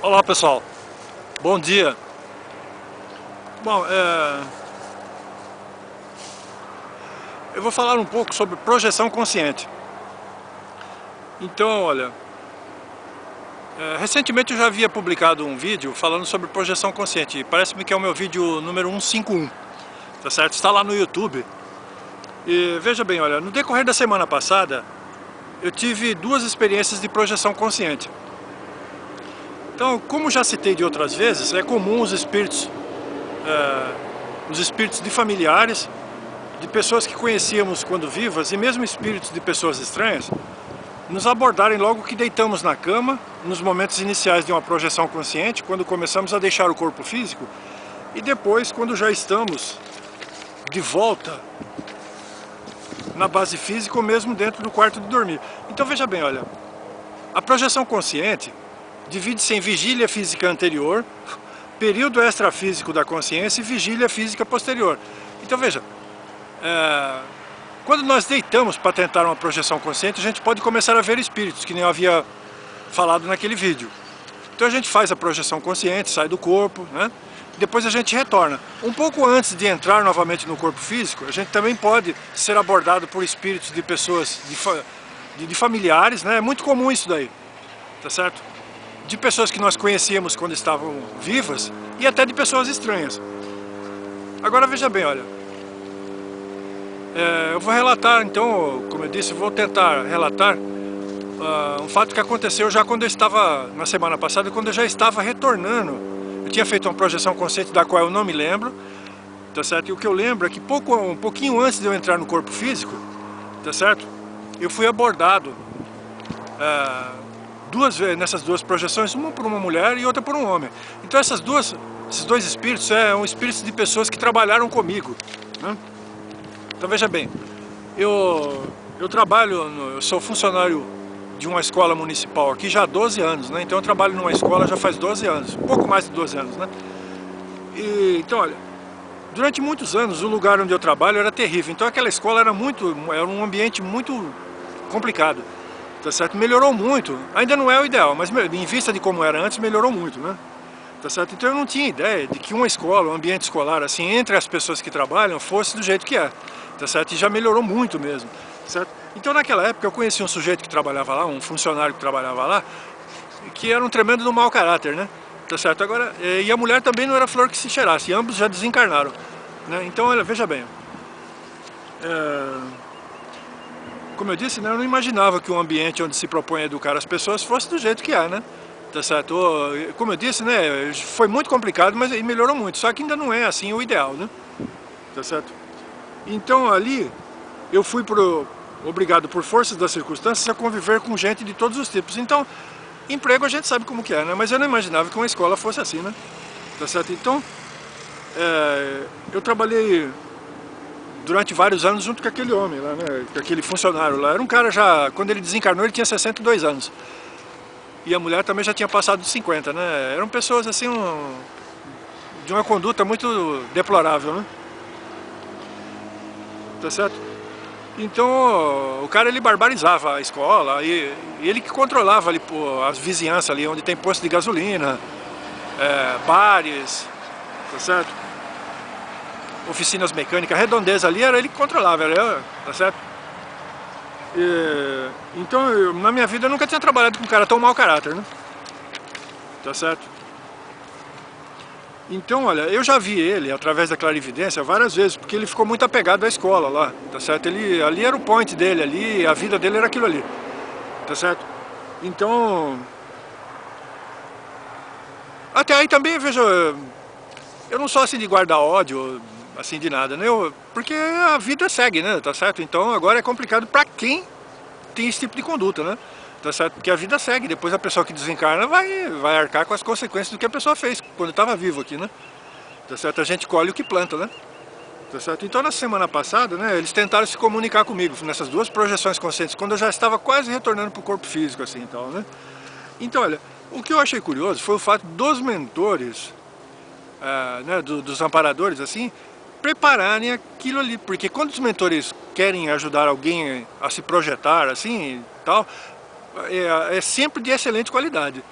Olá pessoal, bom dia. Bom, eu vou falar um pouco sobre projeção consciente. Então, olha, recentemente eu já havia publicado um vídeo falando sobre projeção consciente. Parece-me que é o meu vídeo número 151, tá certo? Está lá no YouTube. E veja bem, olha, no decorrer da semana passada eu tive duas experiências de projeção consciente. Então, como já citei de outras vezes, é comum os espíritos de familiares, de pessoas que conhecíamos quando vivas, e mesmo espíritos de pessoas estranhas, nos abordarem logo que deitamos na cama, nos momentos iniciais de uma projeção consciente, quando começamos a deixar o corpo físico, e depois quando já estamos de volta na base física ou mesmo dentro do quarto de dormir. Então veja bem, olha, a projeção consciente divide-se em vigília física anterior, período extrafísico da consciência e vigília física posterior. Então veja, quando nós deitamos para tentar uma projeção consciente, a gente pode começar a ver espíritos, que nem eu havia falado naquele vídeo. Então a gente faz a projeção consciente, sai do corpo, né? Depois a gente retorna. Um pouco antes de entrar novamente no corpo físico, a gente também pode ser abordado por espíritos de pessoas, de familiares, né? É muito comum isso daí, tá certo? De pessoas que nós conhecíamos quando estavam vivas e até de pessoas estranhas. Agora veja bem, olha, eu vou relatar então, como eu disse, vou tentar relatar um fato que aconteceu já quando eu estava, na semana passada, quando eu já estava retornando. Eu tinha feito uma projeção consciente da qual eu não me lembro, tá certo? E o que eu lembro é que um pouquinho antes de eu entrar no corpo físico, tá certo? Eu fui abordado nessas duas projeções, uma por uma mulher e outra por um homem. Então esses dois espíritos são espíritos de pessoas que trabalharam comigo, né? Então veja bem, eu sou funcionário de uma escola municipal aqui já há 12 anos, né? Então eu trabalho numa escola já faz 12 anos, um pouco mais de 12 anos, né? Então olha, durante muitos anos o lugar onde eu trabalho era terrível, então aquela escola era um ambiente muito complicado. Tá certo? Melhorou muito, ainda não é o ideal, mas em vista de como era antes, melhorou muito, né? Tá certo? Então eu não tinha ideia de que uma escola, um ambiente escolar, assim, entre as pessoas que trabalham, fosse do jeito que é, tá certo? E já melhorou muito mesmo, certo? Então naquela época eu conheci um sujeito que trabalhava lá, um funcionário que trabalhava lá, que era um tremendo do mau caráter, né? Tá certo? Agora, e a mulher também não era flor que se cheirasse, e ambos já desencarnaram, né? Então, olha, veja bem, como eu disse, né, eu não imaginava que um ambiente onde se propõe a educar as pessoas fosse do jeito que é, né? Tá certo? Como eu disse, né, foi muito complicado, mas melhorou muito, só que ainda não é assim o ideal, né? Tá certo? Então ali eu fui obrigado por forças das circunstâncias a conviver com gente de todos os tipos. Então, emprego a gente sabe como que é, né? Mas eu não imaginava que uma escola fosse assim, né? Tá certo? Então, eu trabalhei durante vários anos junto com aquele homem lá, né, com aquele funcionário lá. Era um cara já, quando ele desencarnou, ele tinha 62 anos. E a mulher também já tinha passado dos 50, né? Eram pessoas assim, de uma conduta muito deplorável, né? Tá certo? Então, o cara ele barbarizava a escola, e ele que controlava ali as vizinhanças ali, onde tem posto de gasolina, bares, tá certo? Oficinas mecânicas, a redondeza ali era ele que controlava, tá certo? Então, na minha vida eu nunca tinha trabalhado com um cara tão mau caráter, né? Tá certo? Então, olha, eu já vi ele, através da clarividência, várias vezes, porque ele ficou muito apegado à escola lá, tá certo? Ali era o point dele, ali, a vida dele era aquilo ali, tá certo? Então, até aí também, veja, eu não sou assim de guardar ódio, assim de nada, né? Porque a vida segue, né? Tá certo? Então agora é complicado pra quem tem esse tipo de conduta, né? Tá certo? Porque a vida segue, depois a pessoa que desencarna vai arcar com as consequências do que a pessoa fez quando estava vivo aqui, né? Tá certo? A gente colhe o que planta, né? Tá certo? Então na semana passada, né, eles tentaram se comunicar comigo nessas duas projeções conscientes, quando eu já estava quase retornando pro corpo físico, assim, então, né? Então, olha, o que eu achei curioso foi o fato dos mentores, né, dos amparadores, assim, prepararem aquilo ali, porque quando os mentores querem ajudar alguém a se projetar, assim, tal, é sempre de excelente qualidade.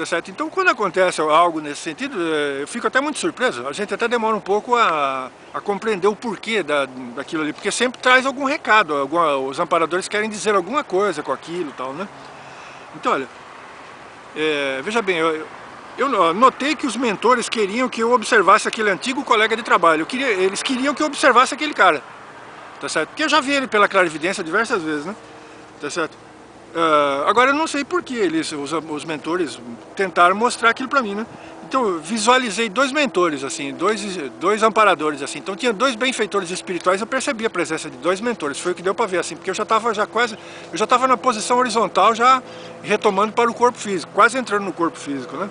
Tá certo? Então, quando acontece algo nesse sentido, eu fico até muito surpreso. A gente até demora um pouco a compreender o porquê daquilo ali, porque sempre traz algum recado, os amparadores querem dizer alguma coisa com aquilo e tal, né? Então, olha, veja bem, eu notei que os mentores queriam que eu observasse aquele antigo colega de trabalho. Eles queriam que eu observasse aquele cara, tá certo? Porque eu já vi ele pela clarividência diversas vezes, né? Tá certo? Agora eu não sei por que os mentores tentaram mostrar aquilo pra mim, né? Então eu visualizei dois mentores, assim, dois amparadores, assim. Então tinha dois benfeitores espirituais, eu percebi a presença de dois mentores, foi o que deu pra ver, assim, porque eu já estava na posição horizontal, já retomando para o corpo físico, quase entrando no corpo físico, né?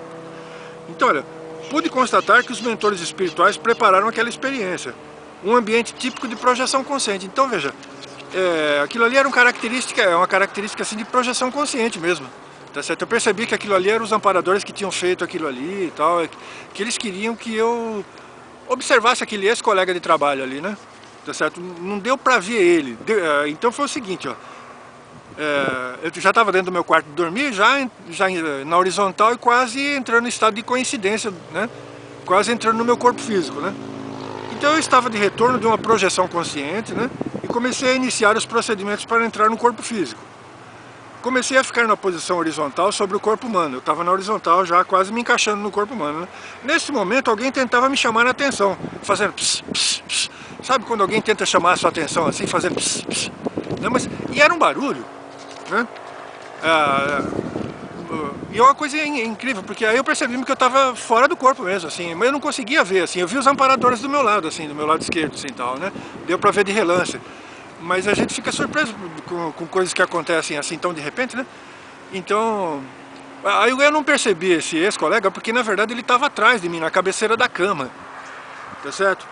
Então olha, pude constatar que os mentores espirituais prepararam aquela experiência, um ambiente típico de projeção consciente. Então veja, aquilo ali era uma característica assim de projeção consciente mesmo, tá certo? Eu percebi que aquilo ali eram os amparadores que tinham feito aquilo ali e tal, que eles queriam que eu observasse aquele ex-colega de trabalho ali, né? Tá certo? Não deu pra ver ele. Então foi o seguinte, ó, eu já estava dentro do meu quarto de dormir, já na horizontal e quase entrando em estado de coincidência, né? Quase entrando no meu corpo físico, né? Então eu estava de retorno de uma projeção consciente, né? E comecei a iniciar os procedimentos para entrar no corpo físico. Comecei a ficar na posição horizontal sobre o corpo humano. Eu estava na horizontal já quase me encaixando no corpo humano, né? Nesse momento alguém tentava me chamar a atenção, fazendo pss, pss, pss. Sabe quando alguém tenta chamar a sua atenção assim, fazendo pss, pss? Não, e era um barulho, né? E é uma coisa incrível, porque aí eu percebi que eu estava fora do corpo mesmo, assim, mas eu não conseguia ver, assim, eu vi os amparadores do meu lado, assim, do meu lado esquerdo, assim, tal, né? Deu pra ver de relance, mas a gente fica surpreso com coisas que acontecem assim tão de repente, né? Então, aí eu não percebi esse ex-colega, porque na verdade ele estava atrás de mim, na cabeceira da cama, tá certo?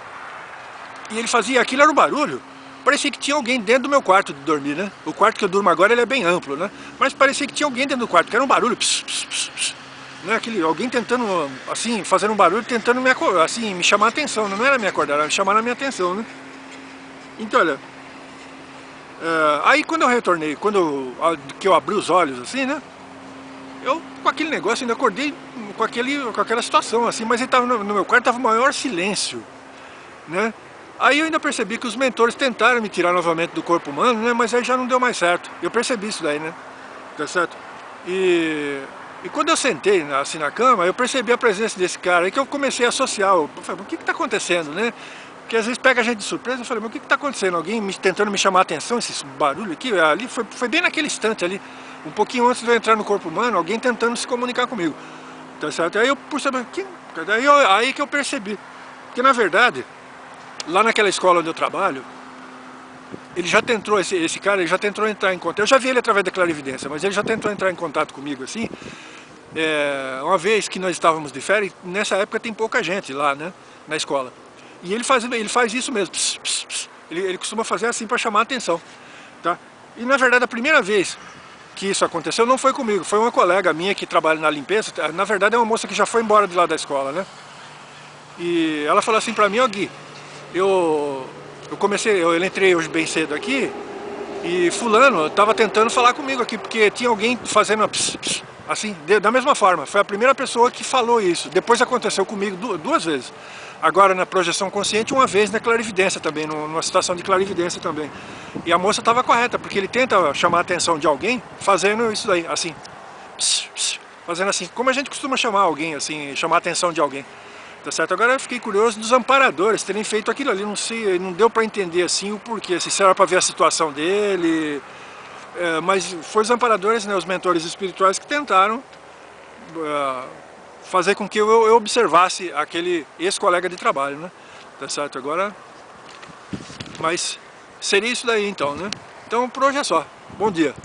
E ele fazia, aquilo era um barulho. Parecia que tinha alguém dentro do meu quarto de dormir, né? O quarto que eu durmo agora ele é bem amplo, né? Mas parecia que tinha alguém dentro do quarto, que era um barulho, pss, pss, pss, pss, né? Alguém tentando, assim, fazendo um barulho, tentando me chamar a atenção, não era me acordar, era me chamar a minha atenção, né? Então, olha, aí quando eu retornei, que eu abri os olhos, assim, né? Eu, com aquele negócio, ainda acordei com aquela situação, assim, mas ele tava no meu quarto, tava o maior silêncio, né? Aí eu ainda percebi que os mentores tentaram me tirar novamente do corpo humano, né? Mas aí já não deu mais certo. Eu percebi isso daí, né? Tá certo? E quando eu sentei assim na cama, eu percebi a presença desse cara aí que eu comecei a associar. Eu falei, o que está acontecendo, né? Porque às vezes pega a gente de surpresa. Eu falei, mas o que está acontecendo? Alguém tentando me chamar a atenção, esse barulho aqui? Ali foi bem naquele instante ali, um pouquinho antes de eu entrar no corpo humano, alguém tentando se comunicar comigo. Tá certo? Aí eu percebi, aí que eu percebi. Porque na verdade, lá naquela escola onde eu trabalho, ele já tentou, esse cara, ele já tentou entrar em contato. Eu já vi ele através da clarividência, mas ele já tentou entrar em contato comigo assim. Uma vez que nós estávamos de férias, nessa época tem pouca gente lá, né, na escola. E ele faz isso mesmo, pss, pss, pss. Ele costuma fazer assim para chamar a atenção, tá? E na verdade a primeira vez que isso aconteceu não foi comigo, foi uma colega minha que trabalha na limpeza. Na verdade é uma moça que já foi embora de lá da escola, né? E ela falou assim para mim, ó Gui, eu entrei hoje bem cedo aqui e fulano estava tentando falar comigo aqui, porque tinha alguém fazendo pss, pss, assim, da mesma forma. Foi a primeira pessoa que falou isso. Depois aconteceu comigo duas vezes. Agora na projeção consciente, uma vez na clarividência também, numa situação de clarividência também. E a moça estava correta, porque ele tenta chamar a atenção de alguém fazendo isso daí, assim, pss, pss, fazendo assim, como a gente costuma chamar alguém, assim, chamar a atenção de alguém. Tá certo? Agora eu fiquei curioso dos amparadores terem feito aquilo ali, não sei, não deu para entender assim o porquê, se era para ver a situação dele, mas foi os amparadores, né, os mentores espirituais que tentaram fazer com que eu observasse aquele ex-colega de trabalho, né? Tá certo? Agora, mas seria isso daí então, né? Então por hoje é só. Bom dia.